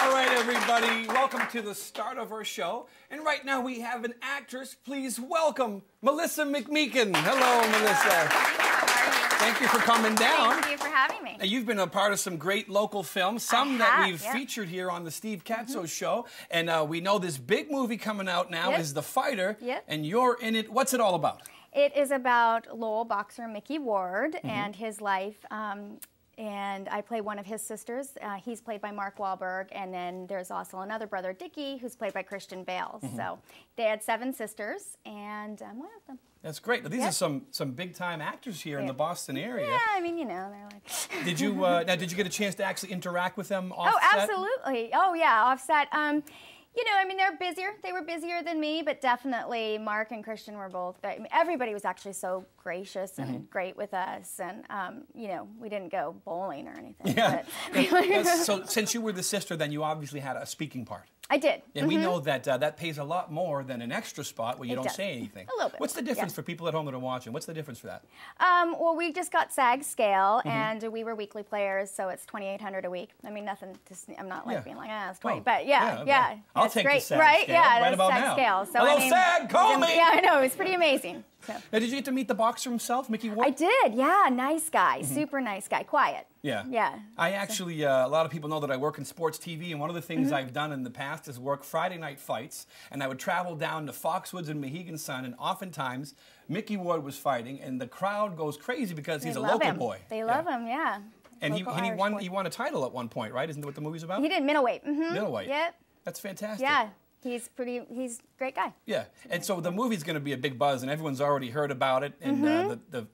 All right, everybody, welcome to the start of our show. And right now we have an actress. Please welcome Melissa McMeekin. Hello, Melissa. Thank you for coming down. Thank you for having me. Now, you've been a part of some great local films, some that we've featured here on the Steve Katsos show. And we know this big movie coming out now is The Fighter. And you're in it. What's it all about? It is about Lowell boxer Mickey Ward and his life. And I play one of his sisters. He's played by Mark Wahlberg. And then there's also another brother, Dickie, who's played by Christian Bale. So they had 7 sisters, and I'm one of them. That's great. Now, these are some big-time actors here in the Boston area. Yeah, I mean, you know, they're like... Did you did you get a chance to actually interact with them off set? Oh, absolutely. Oh, yeah, off set. You know, I mean, they're busier. They were busier than me, but definitely Mark and Christian were both. I mean, everybody was actually so gracious and great with us, and you know, we didn't go bowling or anything. Yeah. But So, since you were the sister, then you obviously had a speaking part. I did. And we know that that pays a lot more than an extra spot where you don't does. say anything. A little bit. What's the difference for people at home that are watching? What's the difference for that? Well, we just got SAG scale, and we were weekly players, so it's $2,800 a week. I mean, nothing. I'm not like being like, it's 20, but yeah, I'll it's take great, the SAG right? scale Yeah, right the about SAG now. scale. So, Hello, I mean, SAG, call me. Yeah, I know. It was pretty amazing. So. Now, did you get to meet the boxer himself, Mickey Ward? I did. Yeah, nice guy, super nice guy, quiet. Yeah. Yeah. I actually, a lot of people know that I work in sports TV, and one of the things I've done in the past is work Friday night fights, and I would travel down to Foxwoods and Mohegan Sun, and oftentimes Mickey Ward was fighting, and the crowd goes crazy because he's a local boy. They love him, yeah. And he won a title at one point, right? Isn't that what the movie's about? He did middleweight. Middleweight. Yep. That's fantastic. Yeah. He's a great guy. Yeah, and so the movie's going to be a big buzz, and everyone's already heard about it, and the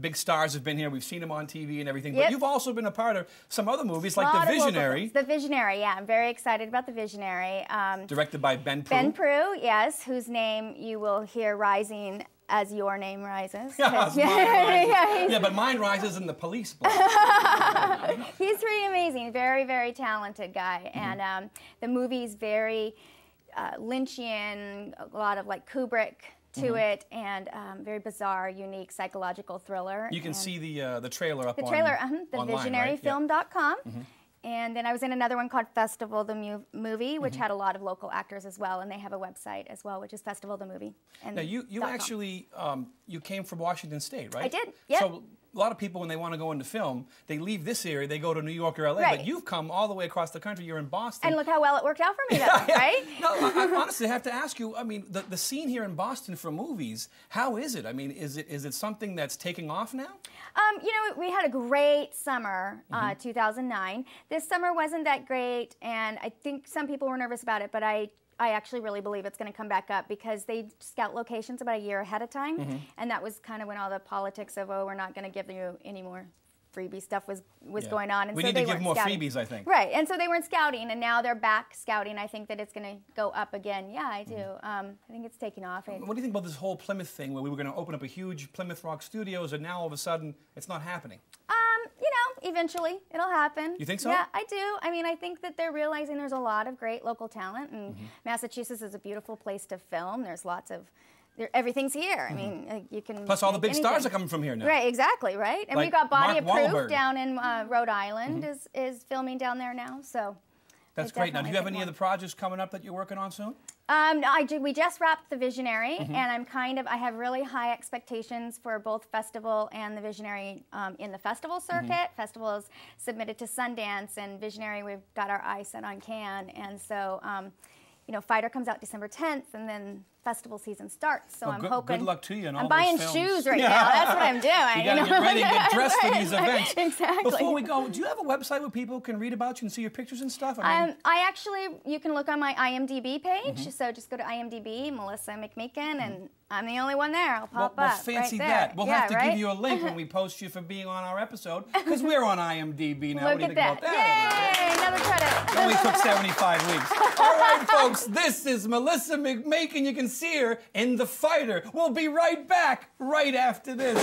big stars have been here. We've seen them on TV and everything, but you've also been a part of some other movies like The Visionary. The Visionary, yeah. I'm very excited about The Visionary. Directed by Ben Prue. Ben Prue, yes, whose name you will hear rising as your name rises. Yeah, but mine rises in the police block. He's pretty amazing, very, very talented guy. And the movie's very Lynchian, a lot of like Kubrick to it, and very bizarre, unique psychological thriller. You can see the trailer up the on trailer, online, thevisionaryfilm.com. And then I was in another one called Festival the Movie, which had a lot of local actors as well, and they have a website as well, which is Festival the Movie. Now you actually you came from Washington State, right? I did. Yeah. So a lot of people, when they want to go into film, they leave this area, they go to New York or LA. Right. But you've come all the way across the country. You're in Boston. And look how well it worked out for me, though, right? No, I honestly have to ask you. I mean, the scene here in Boston for movies, how is it? I mean, is it something that's taking off now? You know, we had a great summer, 2009. This summer wasn't that great, and I think some people were nervous about it, but I actually really believe it's going to come back up because they scout locations about a year ahead of time, and that was kind of when all the politics of, oh, we're not going to give you any more freebie stuff was going on. And we so need they to give more scouting. freebies, I think. Right, and so they weren't scouting, and now they're back scouting. I think that it's going to go up again. Yeah, I do. I think it's taking off. What do you think about this whole Plymouth thing where we were going to open up a huge Plymouth Rock Studios, and now all of a sudden it's not happening? You know, eventually it'll happen. You think so? Yeah, I do. I mean, I think that they're realizing there's a lot of great local talent, and Massachusetts is a beautiful place to film. There's lots of, everything's here. I mean, you can. Plus, all the big stars are coming from here now. Right, exactly, right. And like we've got Body Mark Approved Wahlberg. down in Rhode Island is filming down there now. So. That's great. Now, do you have any other projects coming up that you're working on soon? We just wrapped The Visionary, and I have really high expectations for both Festival and The Visionary in the festival circuit. Festival is submitted to Sundance, and Visionary, we've got our eyes set on Cannes. And so, you know, Fighter comes out December 10th, and then festival season starts. So I'm hoping. Good luck to you. I'm buying shoes right now. That's what I'm doing. You got to get ready and get dressed for these events. Exactly. Before we go, do you have a website where people can read about you and see your pictures and stuff? You can look on my IMDb page. So just go to IMDb, Melissa McMeekin, and I'm the only one there. I'll pop up. Well, fancy right that. there. We'll have to give you a link when we post you for being on our episode, because we're on IMDb now. Look what do you at think that. about that? Yay, another credit. It only took 75 weeks. All right, folks, this is Melissa McMeekin. You can see her in The Fighter. We'll be right back right after this.